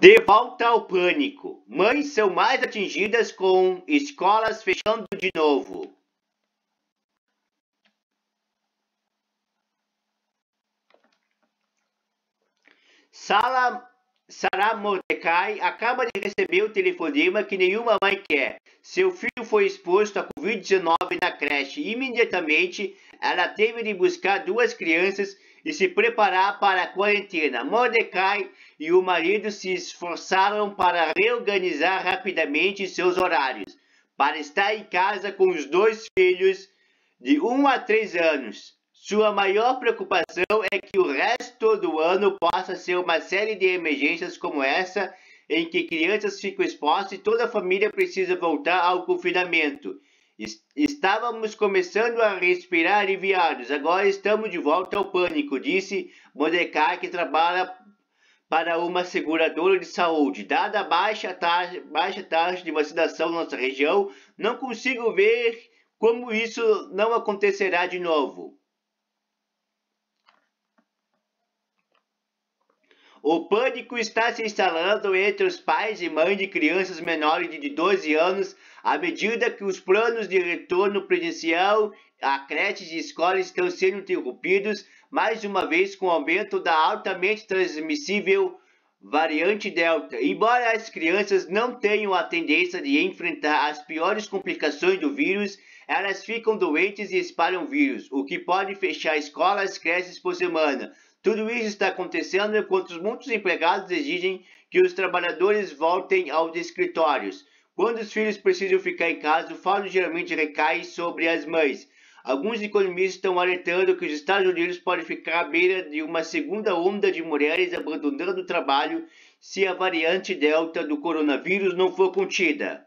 De volta ao pânico. Mães são mais atingidas com escolas fechando de novo. Sarah Mordecai acaba de receber o telefonema que nenhuma mãe quer. Seu filho foi exposto a Covid-19 na creche. Imediatamente, ela teve de buscar duas crianças e se preparar para a quarentena. Mordecai e o marido se esforçaram para reorganizar rapidamente seus horários, para estar em casa com os dois filhos de 1 a 3 anos. Sua maior preocupação é que o resto do ano possa ser uma série de emergências como essa, em que crianças ficam expostas e toda a família precisa voltar ao confinamento. Estávamos começando a respirar aliviados, agora estamos de volta ao pânico, disse Mordecai, que trabalha para uma seguradora de saúde. Dada a baixa taxa de vacinação na nossa região, não consigo ver como isso não acontecerá de novo. O pânico está se instalando entre os pais e mães de crianças menores de 12 anos à medida que os planos de retorno presencial a creches e escolas estão sendo interrompidos mais uma vez com o aumento da altamente transmissível variante Delta. Embora as crianças não tenham a tendência de enfrentar as piores complicações do vírus, elas ficam doentes e espalham vírus, o que pode fechar escolas e creches por semana. Tudo isso está acontecendo enquanto muitos empregados exigem que os trabalhadores voltem aos escritórios. Quando os filhos precisam ficar em casa, o fardo geralmente recai sobre as mães. Alguns economistas estão alertando que os Estados Unidos podem ficar à beira de uma segunda onda de mulheres abandonando o trabalho se a variante Delta do coronavírus não for contida.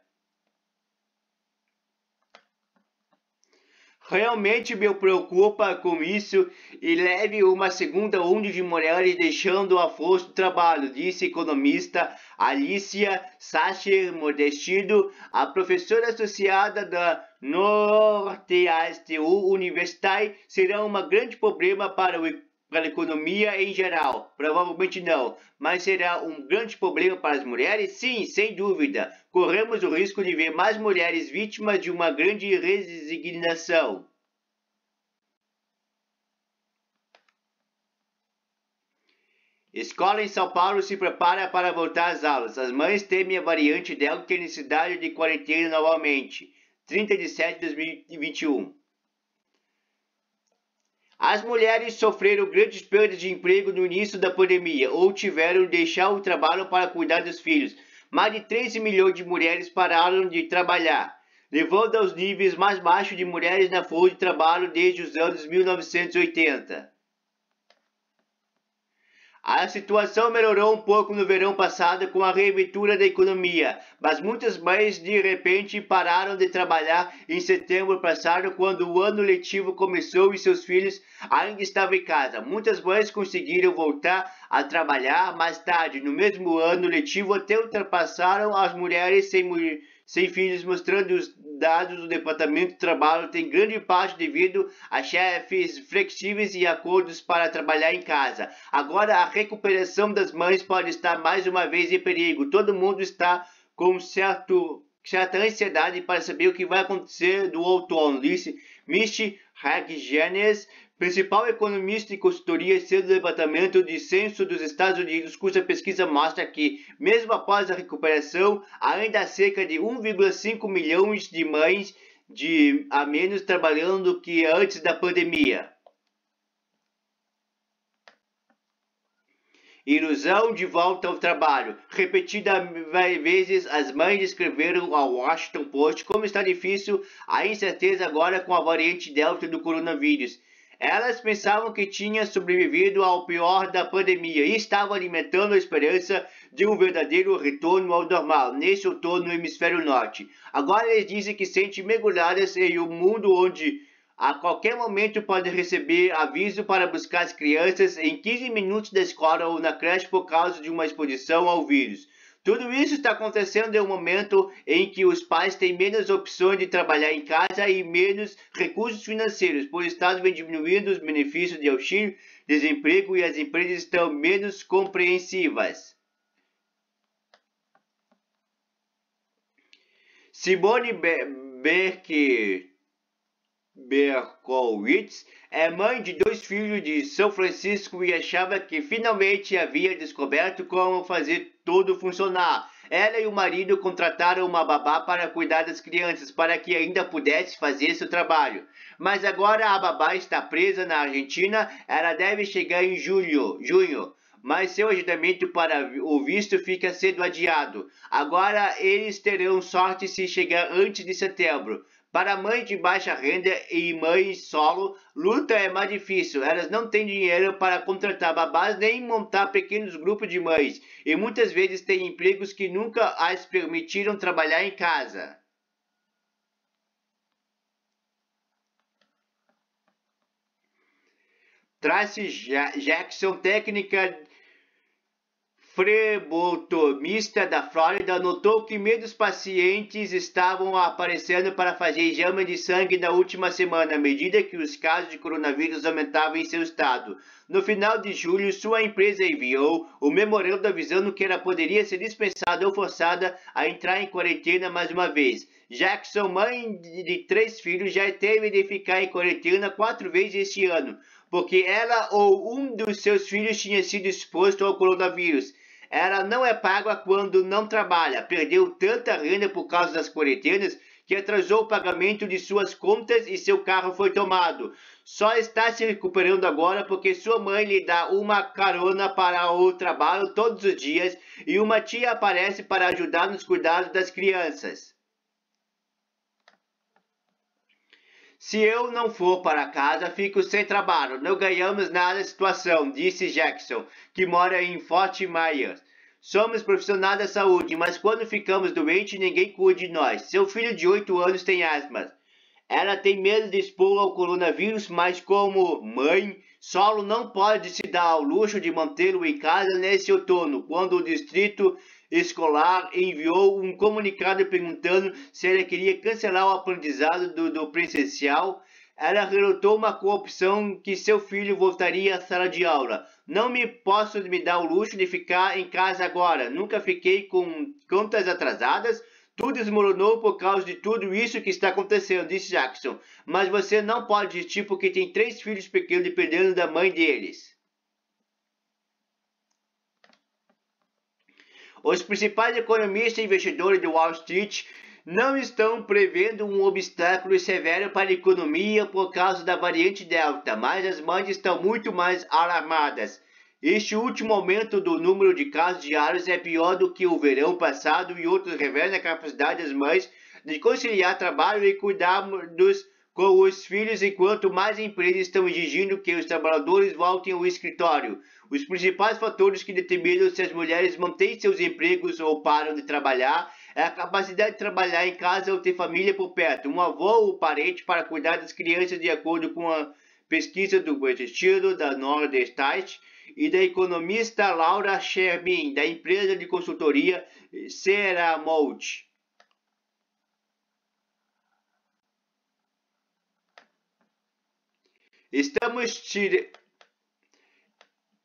Realmente me preocupa com isso e leve uma segunda onda de mulheres deixando a força do trabalho, disse a economista Alicia Sacher Modestino, a professora associada da Northeastern University. Será um grande problema para a economia em geral? Provavelmente não, mas será um grande problema para as mulheres? Sim, sem dúvida. Corremos o risco de ver mais mulheres vítimas de uma grande resignação. Escola em São Paulo se prepara para voltar às aulas. As mães temem a variante Delta ter necessidade de quarentena novamente. 30 de setembro de 2021. As mulheres sofreram grandes perdas de emprego no início da pandemia ou tiveram de deixar o trabalho para cuidar dos filhos. Mais de 13 milhões de mulheres pararam de trabalhar, levando aos níveis mais baixos de mulheres na força de trabalho desde os anos 1980. A situação melhorou um pouco no verão passado com a reabertura da economia, mas muitas mães de repente pararam de trabalhar em setembro passado, quando o ano letivo começou e seus filhos ainda estavam em casa. Muitas mães conseguiram voltar a trabalhar mais tarde, no mesmo ano letivo, até ultrapassaram as mulheres sem filhos, mostrando os dados do Departamento do Trabalho tem grande parte devido a chefes flexíveis e acordos para trabalhar em casa. Agora a recuperação das mães pode estar mais uma vez em perigo. Todo mundo está com certa ansiedade para saber o que vai acontecer do outono, disse Misty Haggenes, principal economista e consultoria do Departamento de Censo dos Estados Unidos, cuja pesquisa mostra que, mesmo após a recuperação, ainda há cerca de 1,5 milhões de mães a menos trabalhando do que antes da pandemia. Ilusão de volta ao trabalho. Repetidas vezes, as mães escreveram ao Washington Post como está difícil a incerteza agora com a variante Delta do coronavírus. Elas pensavam que tinha sobrevivido ao pior da pandemia e estavam alimentando a esperança de um verdadeiro retorno ao normal neste outono no hemisfério norte. Agora eles dizem que sentem mergulhadas em um mundo onde a qualquer momento podem receber aviso para buscar as crianças em 15 minutos da escola ou na creche por causa de uma exposição ao vírus. Tudo isso está acontecendo em um momento em que os pais têm menos opções de trabalhar em casa e menos recursos financeiros, pois o Estado vem diminuindo os benefícios de auxílio, desemprego e as empresas estão menos compreensivas. Simone Berkowitz é mãe de 2 filhos de São Francisco e achava que finalmente havia descoberto como fazer tudo funcionar. Ela e o marido contrataram uma babá para cuidar das crianças, para que ainda pudesse fazer seu trabalho. Mas agora a babá está presa na Argentina, ela deve chegar em junho. Mas seu agendamento para o visto fica sendo adiado. Agora eles terão sorte se chegar antes de setembro. Para mães de baixa renda e mães solo, luta é mais difícil. Elas não têm dinheiro para contratar babás nem montar pequenos grupos de mães. E muitas vezes têm empregos que nunca as permitiram trabalhar em casa. Tracy Jackson, técnica flebotomista da Flórida, notou que menos pacientes estavam aparecendo para fazer exame de sangue na última semana, à medida que os casos de coronavírus aumentavam em seu estado. No final de julho, sua empresa enviou o memorando avisando que ela poderia ser dispensada ou forçada a entrar em quarentena mais uma vez. Jackson, mãe de 3 filhos, já teve de ficar em quarentena 4 vezes este ano, porque ela ou um dos seus filhos tinha sido exposto ao coronavírus. Ela não é paga quando não trabalha, perdeu tanta renda por causa das quarentenas que atrasou o pagamento de suas contas e seu carro foi tomado. Só está se recuperando agora porque sua mãe lhe dá uma carona para o trabalho todos os dias e uma tia aparece para ajudar nos cuidados das crianças. Se eu não for para casa, fico sem trabalho. Não ganhamos nada na situação, disse Jackson, que mora em Fort Myers. Somos profissionais da saúde, mas quando ficamos doentes, ninguém cuida de nós. Seu filho de 8 anos tem asma. Ela tem medo de expor ao coronavírus, mas como mãe solo não pode se dar ao luxo de mantê-lo em casa nesse outono, quando o distrito escolar enviou um comunicado perguntando se ela queria cancelar o aprendizado do presencial. Ela relatou uma opção que seu filho voltaria à sala de aula. Não me posso me dar o luxo de ficar em casa agora. Nunca fiquei com contas atrasadas. Tudo desmoronou por causa de tudo isso que está acontecendo, disse Jackson. Mas você não pode desistir porque tem 3 filhos pequenos dependendo da mãe deles. Os principais economistas e investidores de Wall Street não estão prevendo um obstáculo severo para a economia por causa da variante Delta, mas as mães estão muito mais alarmadas. Este último aumento do número de casos diários é pior do que o verão passado e outros revelam a capacidade das mães de conciliar trabalho e cuidar com os filhos, enquanto mais empresas estão exigindo que os trabalhadores voltem ao escritório. Os principais fatores que determinam se as mulheres mantêm seus empregos ou param de trabalhar é a capacidade de trabalhar em casa ou ter família por perto, um avô ou parente para cuidar das crianças, de acordo com a pesquisa do Estilo da Nordestate e da economista Laura Sherman, da empresa de consultoria Seramote.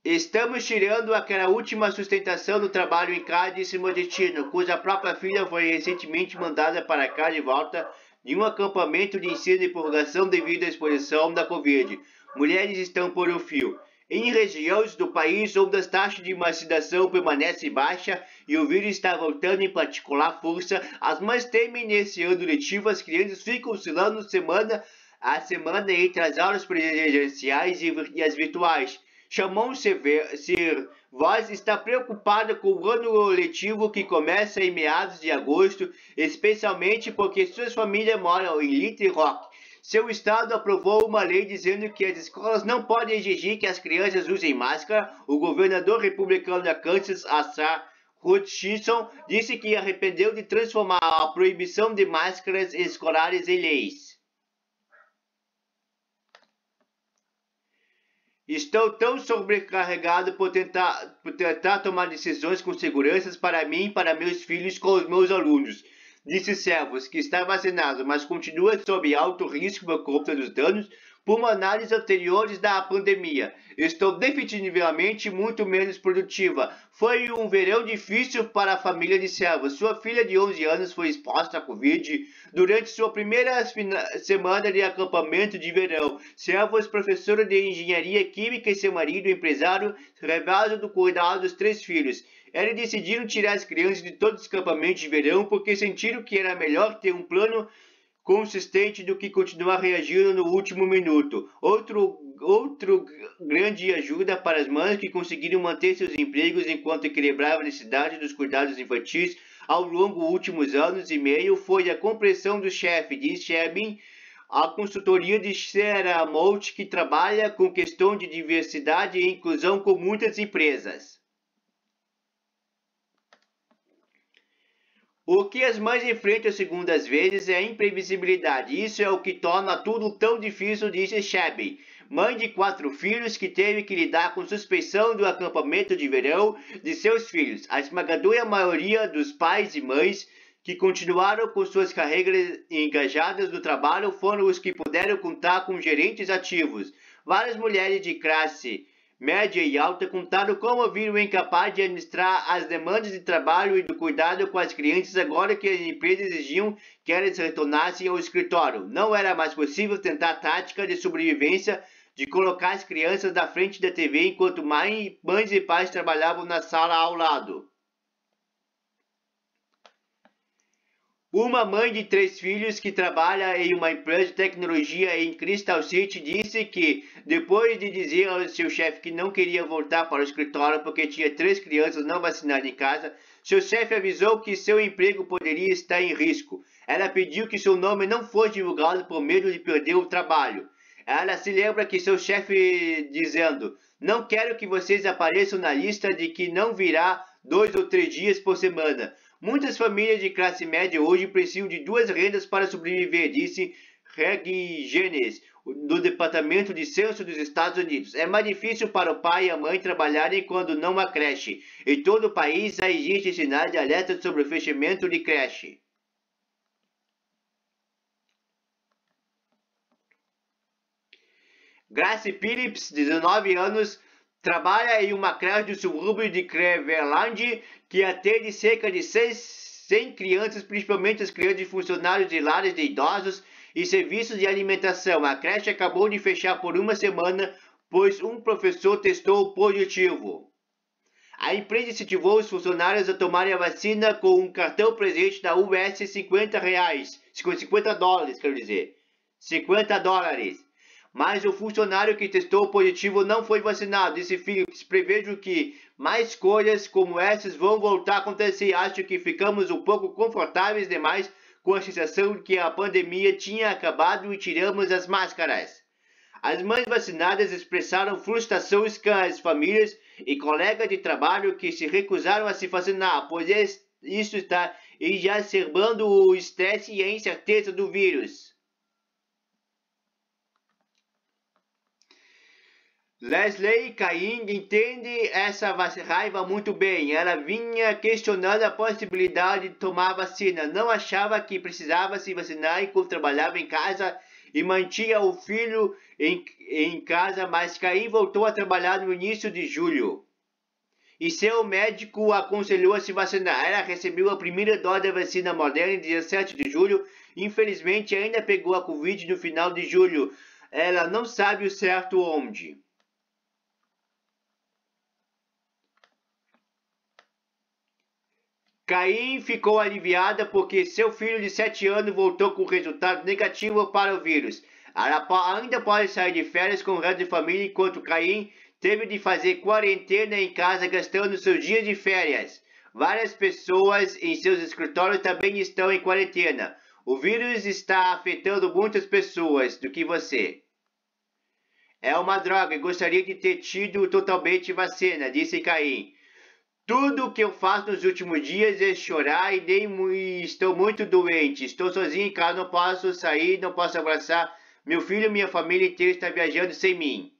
Estamos tirando aquela última sustentação do trabalho em casa, disse Modestino, cuja própria filha foi recentemente mandada para cá de volta de um acampamento de ensino e prorrogação devido à exposição da Covid. Mulheres estão por um fio. Em regiões do país onde as taxas de vacinação permanecem baixas e o vírus está voltando em particular força, as mães temem nesse ano letivo, as crianças ficam oscilando semana a semana entre as aulas presenciais e as virtuais. Chamon Voz está preocupada com o ano letivo que começa em meados de agosto, especialmente porque suas famílias moram em Little Rock. Seu estado aprovou uma lei dizendo que as escolas não podem exigir que as crianças usem máscara. O governador republicano da Kansas, Asa Hutchinson, disse que arrependeu de transformar a proibição de máscaras escolares em leis. Estou tão sobrecarregado por tentar tomar decisões com segurança para mim e para meus filhos com os meus alunos, disse Servos, que está vacinado, mas continua sob alto risco por conta dos danos pulmonares anteriores da pandemia. Estou definitivamente muito menos produtiva. Foi um verão difícil para a família de Selva. Sua filha de 11 anos foi exposta à Covid durante sua primeira semana de acampamento de verão. Selva, professora de engenharia química, e seu marido, empresário, revezam do cuidado dos 3 filhos. Eles decidiram tirar as crianças de todos os acampamentos de verão porque sentiram que era melhor ter um plano consistente do que continuar reagindo no último minuto. Outro grande ajuda para as mães que conseguiram manter seus empregos enquanto equilibravam a necessidade dos cuidados infantis ao longo dos últimos anos e meio foi a compreensão do chefe de Shebin, a consultoria de Seramout, que trabalha com questão de diversidade e inclusão com muitas empresas. O que as mães enfrentam segundas vezes é a imprevisibilidade. Isso é o que torna tudo tão difícil, disse Shebin, mãe de 4 filhos que teve que lidar com suspensão do acampamento de verão de seus filhos. A esmagadora maioria dos pais e mães que continuaram com suas carreiras engajadas no trabalho foram os que puderam contar com gerentes ativos. Várias mulheres de classe média e alta contaram como viram incapazes de administrar as demandas de trabalho e do cuidado com as crianças agora que as empresas exigiam que elas retornassem ao escritório. Não era mais possível tentar a tática de sobrevivência de colocar as crianças na frente da TV enquanto mães e pais trabalhavam na sala ao lado. Uma mãe de 3 filhos que trabalha em uma empresa de tecnologia em Crystal City disse que, depois de dizer ao seu chefe que não queria voltar para o escritório porque tinha 3 crianças não vacinadas em casa, seu chefe avisou que seu emprego poderia estar em risco. Ela pediu que seu nome não fosse divulgado por medo de perder o trabalho. Ela se lembra que seu chefe dizendo: "Não quero que vocês apareçam na lista de que não virá 2 ou 3 dias por semana. Muitas famílias de classe média hoje precisam de 2 rendas para sobreviver", disse Reg Genes, do Departamento de Censo dos Estados Unidos. É mais difícil para o pai e a mãe trabalharem quando não há creche. Em todo o país já existem sinais de alerta sobre o fechamento de creche. Grace Phillips, 19 anos, trabalha em uma creche do subúrbio de Cleveland que atende cerca de 100 crianças, principalmente as crianças de funcionários de lares de idosos e serviços de alimentação. A creche acabou de fechar por uma semana, pois um professor testou positivo. A empresa incentivou os funcionários a tomarem a vacina com um cartão presente da US $50, $50, quero dizer, $50. Mas o funcionário que testou positivo não foi vacinado, disse Phillips. Prevejo que mais coisas como essas vão voltar a acontecer. Acho que ficamos um pouco confortáveis demais com a sensação de que a pandemia tinha acabado e tiramos as máscaras. As mães vacinadas expressaram frustração com as famílias e colegas de trabalho que se recusaram a se vacinar, pois isso está exacerbando o estresse e a incerteza do vírus. Leslie Cain entende essa raiva muito bem. Ela vinha questionando a possibilidade de tomar vacina. Não achava que precisava se vacinar enquanto trabalhava em casa e mantinha o filho em casa, mas Cain voltou a trabalhar no início de julho. E seu médico aconselhou a se vacinar. Ela recebeu a primeira dose da vacina Moderna em 17 de julho. Infelizmente, ainda pegou a Covid no final de julho. Ela não sabe o certo onde. Cain ficou aliviada porque seu filho de 7 anos voltou com resultado negativo para o vírus. Ela ainda pode sair de férias com o resto da família, enquanto Cain teve de fazer quarentena em casa gastando seus dias de férias. Várias pessoas em seus escritórios também estão em quarentena. O vírus está afetando muitas pessoas do que você. É uma droga e gostaria de ter tido totalmente vacina, disse Cain. Tudo o que eu faço nos últimos dias é chorar e estou muito doente. Estou sozinho em casa, não posso sair, não posso abraçar. Meu filho e minha família inteira estão viajando sem mim.